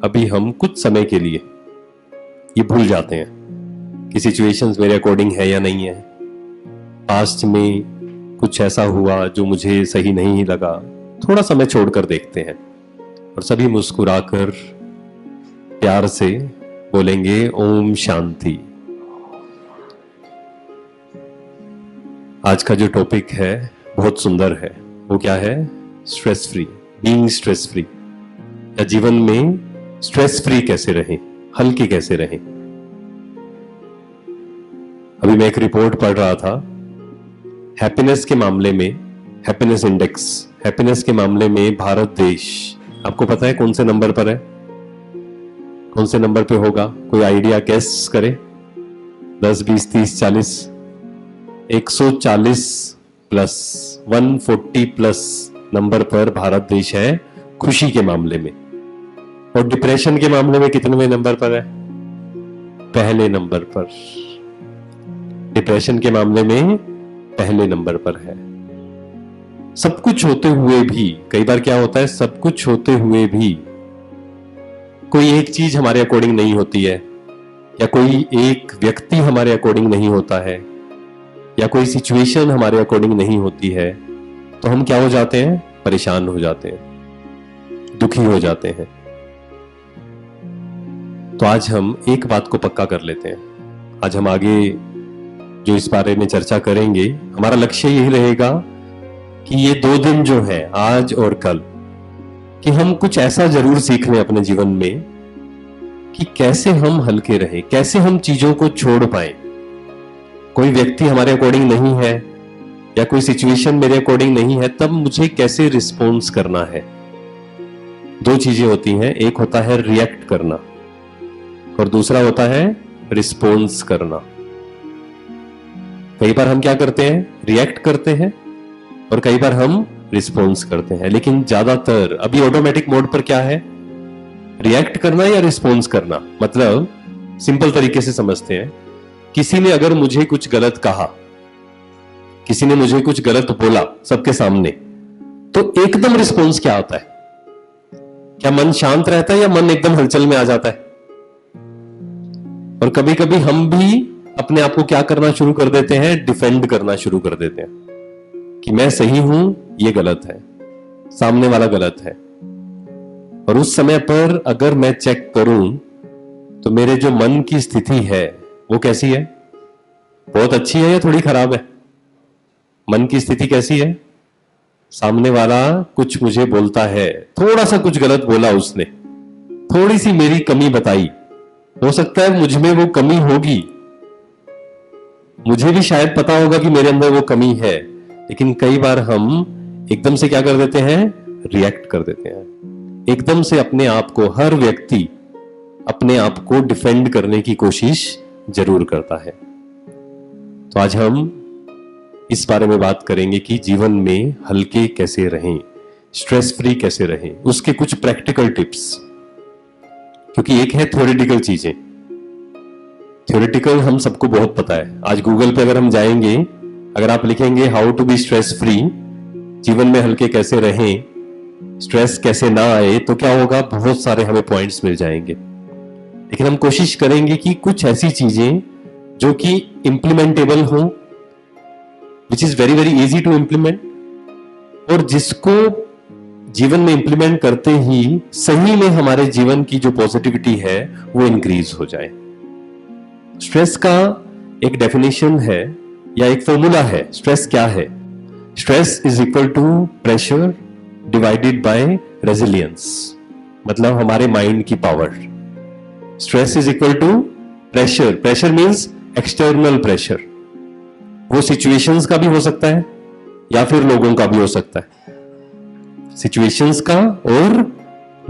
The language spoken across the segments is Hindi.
अभी हम कुछ समय के लिए ये भूल जाते हैं कि सिचुएशंस मेरे अकॉर्डिंग है या नहीं है। पास्ट में कुछ ऐसा हुआ जो मुझे सही नहीं लगा, थोड़ा समय छोड़कर देखते हैं और सभी मुस्कुराकर प्यार से बोलेंगे ओम शांति। आज का जो टॉपिक है बहुत सुंदर है। वो क्या है? Stress free, being stress free, या जीवन में स्ट्रेस फ्री कैसे रहें, हल्के कैसे रहें। अभी मैं एक रिपोर्ट पढ़ रहा था, हैप्पीनेस के मामले में, हैप्पीनेस इंडेक्स, हैप्पीनेस के मामले में भारत देश आपको पता है कौन से नंबर पर है? कौन से नंबर पे होगा? कोई आइडिया गेस करे? 10, 20, 30, 40? 140 प्लस, 140 प्लस नंबर पर भारत देश है खुशी के मामले में। और डिप्रेशन के मामले में कितने नंबर पर है? पहले नंबर पर। डिप्रेशन के मामले में पहले नंबर पर है। सब कुछ होते हुए भी, कई बार क्या होता है, सब कुछ होते हुए भी कोई एक चीज हमारे अकॉर्डिंग नहीं होती है, या कोई एक व्यक्ति हमारे अकॉर्डिंग नहीं होता है, या कोई सिचुएशन हमारे अकॉर्डिंग नहीं होती है, तो हम क्या हो जाते हैं? परेशान हो जाते हैं, दुखी हो जाते हैं। तो आज हम एक बात को पक्का कर लेते हैं। आज हम आगे जो इस बारे में चर्चा करेंगे, हमारा लक्ष्य यही रहेगा कि ये 2 दिन जो है, आज और कल, कि हम कुछ ऐसा जरूर सीख लें अपने जीवन में कि कैसे हम हल्के रहें, कैसे हम चीजों को छोड़ पाएं। कोई व्यक्ति हमारे अकॉर्डिंग नहीं है या कोई सिचुएशन मेरे अकॉर्डिंग नहीं है, तब मुझे कैसे रिस्पॉन्स करना है। 2 चीजें होती हैं, एक होता है रिएक्ट करना और दूसरा होता है रिस्पॉन्स करना। कई बार हम क्या करते हैं? रिएक्ट करते हैं, और कई बार हम रिस्पॉन्स करते हैं। लेकिन ज्यादातर अभी ऑटोमेटिक मोड पर क्या है? रिएक्ट करना या रिस्पॉन्स करना। मतलब सिंपल तरीके से समझते हैं, किसी ने अगर मुझे कुछ गलत कहा, किसी ने मुझे कुछ गलत बोला सबके सामने, तो एकदम रिस्पॉन्स क्या आता है? क्या मन शांत रहता है या मन एकदम हलचल में आ जाता है? और कभी कभी हम भी अपने आप को क्या करना शुरू कर देते हैं? डिफेंड करना शुरू कर देते हैं कि मैं सही हूं, ये गलत है, सामने वाला गलत है। और उस समय पर अगर मैं चेक करूं तो मेरे जो मन की स्थिति है वो कैसी है? बहुत अच्छी है या थोड़ी खराब है? मन की स्थिति कैसी है? सामने वाला कुछ मुझे बोलता है, थोड़ा सा कुछ गलत बोला उसने, थोड़ी सी मेरी कमी बताई, हो सकता है मुझ में वो कमी होगी, मुझे भी शायद पता होगा कि मेरे अंदर वो कमी है, लेकिन कई बार हम एकदम से क्या कर देते हैं? रिएक्ट कर देते हैं। एकदम से अपने आप को, हर व्यक्ति अपने आप को डिफेंड करने की कोशिश जरूर करता है। तो आज हम इस बारे में बात करेंगे कि जीवन में हल्के कैसे रहें, स्ट्रेस फ्री कैसे रहें, उसके कुछ प्रैक्टिकल टिप्स। क्योंकि एक है थ्योरेटिकल चीजें, थ्योरेटिकल हम सबको बहुत पता है। आज गूगल पे अगर हम जाएंगे, अगर आप लिखेंगे how to be stress free, जीवन में हल्के कैसे रहें, स्ट्रेस कैसे ना आए, तो क्या होगा? बहुत सारे हमें पॉइंट्स मिल जाएंगे। लेकिन हम कोशिश करेंगे कि कुछ ऐसी चीजें जो कि इंप्लीमेंटेबल हो, which is very very easy to implement, और जिसको जीवन में इंप्लीमेंट करते ही सही में हमारे जीवन की जो पॉजिटिविटी है वो इंक्रीज हो जाए। स्ट्रेस का एक डेफिनेशन है या एक फॉर्मूला है। स्ट्रेस क्या है? Stress is equal to pressure divided by resilience, मतलब हमारे माइंड की power. Stress is equal to pressure, pressure means external pressure, वो सिचुएशंस का भी हो सकता है या फिर लोगों का भी हो सकता है, सिचुएशंस का और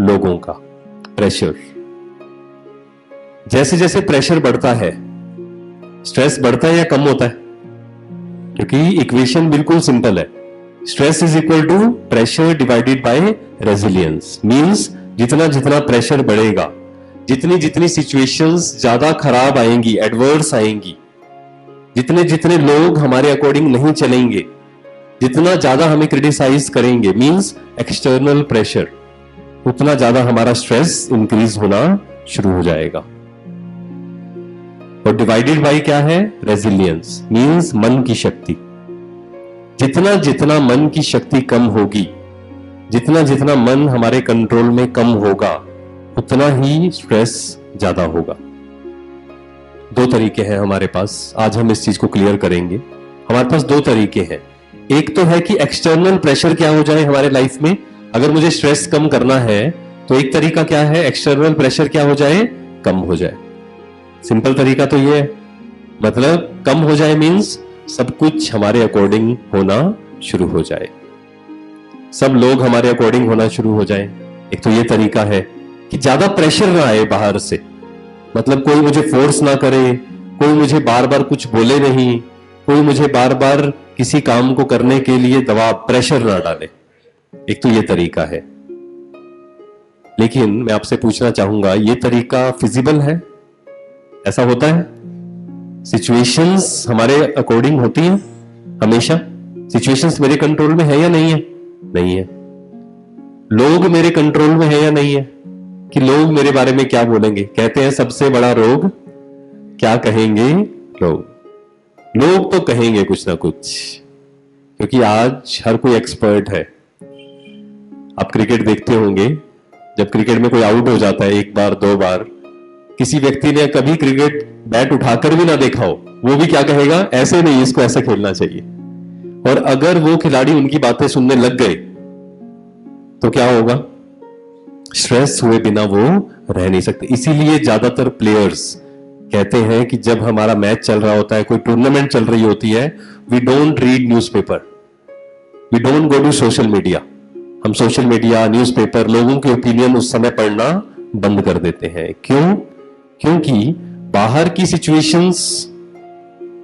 लोगों का प्रेशर। जैसे जैसे प्रेशर बढ़ता है, स्ट्रेस बढ़ता है या कम होता है? क्योंकि इक्वेशन बिल्कुल सिंपल है, stress is equal to pressure divided by resilience. Means जितना जितना प्रेशर बढ़ेगा, जितनी जितनी सिचुएशंस ज्यादा खराब आएंगी, एडवर्स आएंगी, जितने जितने लोग हमारे अकॉर्डिंग नहीं चलेंगे, जितना ज्यादा हमें क्रिटिसाइज करेंगे, मींस एक्सटर्नल प्रेशर, उतना ज्यादा हमारा स्ट्रेस इंक्रीज होना शुरू हो जाएगा। और डिवाइडेड बाय क्या है? रेजिलियंस, मींस मन की शक्ति। जितना जितना मन की शक्ति कम होगी, जितना जितना मन हमारे कंट्रोल में कम होगा, उतना ही स्ट्रेस ज्यादा होगा। दो तरीके हैं हमारे पास, आज हम इस चीज को क्लियर करेंगे। हमारे पास दो तरीके हैं। एक तो है कि एक्सटर्नल प्रेशर क्या हो जाए हमारे लाइफ में। अगर मुझे स्ट्रेस कम करना है तो एक तरीका क्या है? एक्सटर्नल प्रेशर क्या हो जाए? कम हो जाए। सिंपल तरीका तो ये है, मतलब कम हो जाए मींस सब कुछ हमारे अकॉर्डिंग होना शुरू हो जाए, सब लोग हमारे अकॉर्डिंग होना शुरू हो जाए। एक तो ये तरीका है कि ज्यादा प्रेशर ना आए बाहर से, मतलब कोई मुझे फोर्स ना करे, कोई मुझे बार बार कुछ बोले नहीं, कोई मुझे बार बार किसी काम को करने के लिए दबाव, प्रेशर ना डाले। एक तो ये तरीका है। लेकिन मैं आपसे पूछना चाहूंगा, ये तरीका फिजिबल है? ऐसा होता है? सिचुएशंस हमारे अकॉर्डिंग होती हैं हमेशा? सिचुएशंस मेरे कंट्रोल में है या नहीं है? नहीं है। लोग मेरे कंट्रोल में है या नहीं है? कि लोग मेरे बारे में क्या बोलेंगे? कहते हैं सबसे बड़ा रोग क्या कहेंगे लोग? लोग तो कहेंगे कुछ ना कुछ, क्योंकि आज हर कोई एक्सपर्ट है। आप क्रिकेट देखते होंगे, जब क्रिकेट में कोई आउट हो जाता है एक बार दो बार, किसी व्यक्ति ने कभी क्रिकेट बैट उठाकर भी ना देखा हो, वो भी क्या कहेगा? ऐसे नहीं, इसको ऐसे खेलना चाहिए। और अगर वो खिलाड़ी उनकी बातें सुनने लग गए तो क्या होगा? स्ट्रेस हुए बिना वो रह नहीं सकते। इसीलिए ज्यादातर प्लेयर्स कहते हैं कि जब हमारा मैच चल रहा होता है, कोई टूर्नामेंट चल रही होती है, we don't read newspaper, we don't go to social media. हम सोशल मीडिया, न्यूज़पेपर, लोगों के ओपिनियन उस समय पढ़ना बंद कर देते हैं। क्यों? क्योंकि बाहर की सिचुएशंस,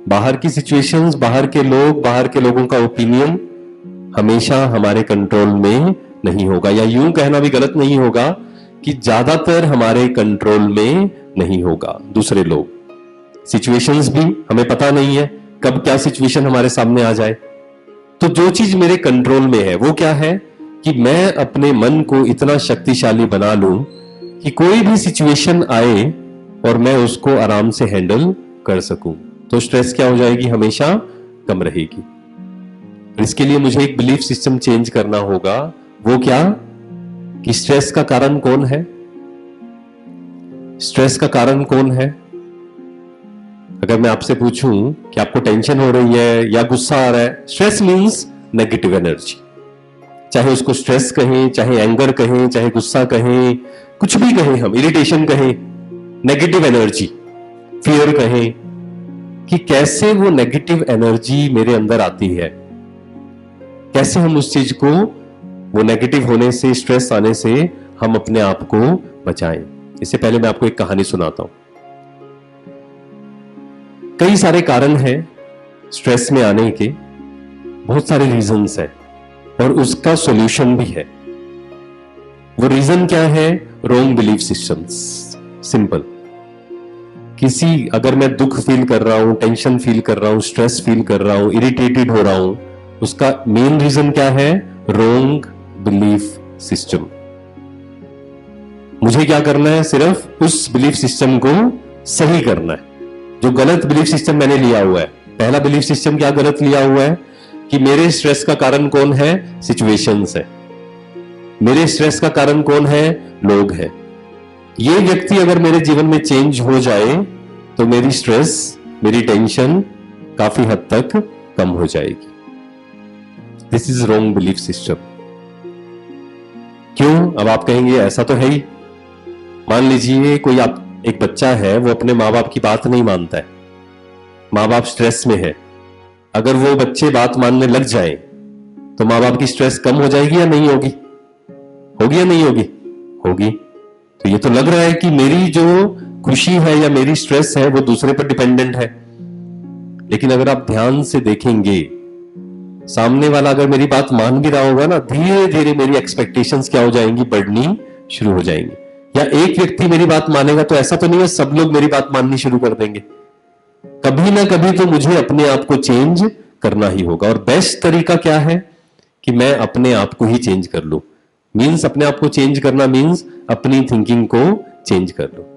बाहर के लोग, बाहर के लोगों का ओपिनियन हमेशा हमारे कंट्रोल में नहीं होगा, या यूं कहना भी गलत नहीं होगा कि ज्यादातर हमारे कंट्रोल में नहीं होगा। दूसरे लोग, सिचुएशंस भी हमें पता नहीं है कब क्या सिचुएशन हमारे सामने आ जाए। तो जो चीज मेरे कंट्रोल में है वो क्या है? कि मैं अपने मन को इतना शक्तिशाली बना लूं कि कोई भी सिचुएशन आए और मैं उसको आराम से हैंडल कर सकूं। तो स्ट्रेस क्या हो जाएगी? हमेशा कम रहेगी। इसके लिए मुझे एक बिलीफ सिस्टम चेंज करना होगा। वो क्या? कि स्ट्रेस का कारण कौन है? स्ट्रेस का कारण कौन है? अगर मैं आपसे पूछूं कि आपको टेंशन हो रही है या गुस्सा आ रहा है, स्ट्रेस मींस नेगेटिव एनर्जी। चाहे उसको स्ट्रेस कहें, चाहे एंगर कहें, चाहे गुस्सा कहें, कुछ भी कहें, हम इरिटेशन कहें, नेगेटिव एनर्जी, फियर कहें, कि कैसे वो नेगेटिव एनर्जी मेरे अंदर आती है, कैसे हम उस चीज को, वो नेगेटिव होने से, स्ट्रेस आने से हम अपने आप को बचाएं। इससे पहले मैं आपको एक कहानी सुनाता हूं। कई सारे कारण हैं स्ट्रेस में आने के, बहुत सारे रीजंस हैं, और उसका सॉल्यूशन भी है। वो रीजन क्या है? Wrong belief systems. सिंपल। अगर मैं दुख फील कर रहा हूं, टेंशन फील कर रहा हूं, स्ट्रेस फील कर रहा हूं, इरिटेटेड हो रहा हूं, उसका मेन रीजन क्या है? Wrong belief system. मुझे क्या करना है? सिर्फ उस बिलीफ सिस्टम को सही करना है, जो गलत बिलीफ सिस्टम मैंने लिया हुआ है। पहला बिलीफ सिस्टम क्या गलत लिया हुआ है? कि मेरे स्ट्रेस का कारण कौन है? सिचुएशंस है। मेरे स्ट्रेस का कारण कौन है? लोग हैं। ये व्यक्ति अगर मेरे जीवन में चेंज हो जाए तो मेरी स्ट्रेस, मेरी टेंशन काफी हद तक कम हो जाएगी। This is wrong belief system. क्यों? अब आप कहेंगे ऐसा तो है ही। मान लीजिए कोई एक बच्चा है, वो अपने माँ बाप की बात नहीं मानता है, माँ बाप स्ट्रेस में है। अगर वो बच्चे बात मानने लग जाए तो माँ बाप की स्ट्रेस कम हो जाएगी या नहीं होगी? होगी या नहीं होगी? होगी। तो ये तो लग रहा है कि मेरी जो खुशी है या मेरी स्ट्रेस है वो दूसरे पर डिपेंडेंट है। लेकिन अगर आप ध्यान से देखेंगे, सामने वाला अगर मेरी बात मान भी रहा होगा ना, धीरे धीरे मेरी एक्सपेक्टेशंस क्या हो जाएंगी? बढ़नी शुरू हो जाएंगी। या एक व्यक्ति मेरी बात मानेगा तो ऐसा तो नहीं है सब लोग मेरी बात माननी शुरू कर देंगे। कभी ना कभी तो मुझे अपने आप को चेंज करना ही होगा। और बेस्ट तरीका क्या है? कि मैं अपने आप को ही चेंज कर लूं। मीन्स अपने आप को चेंज करना मीन्स अपनी थिंकिंग को चेंज कर लो।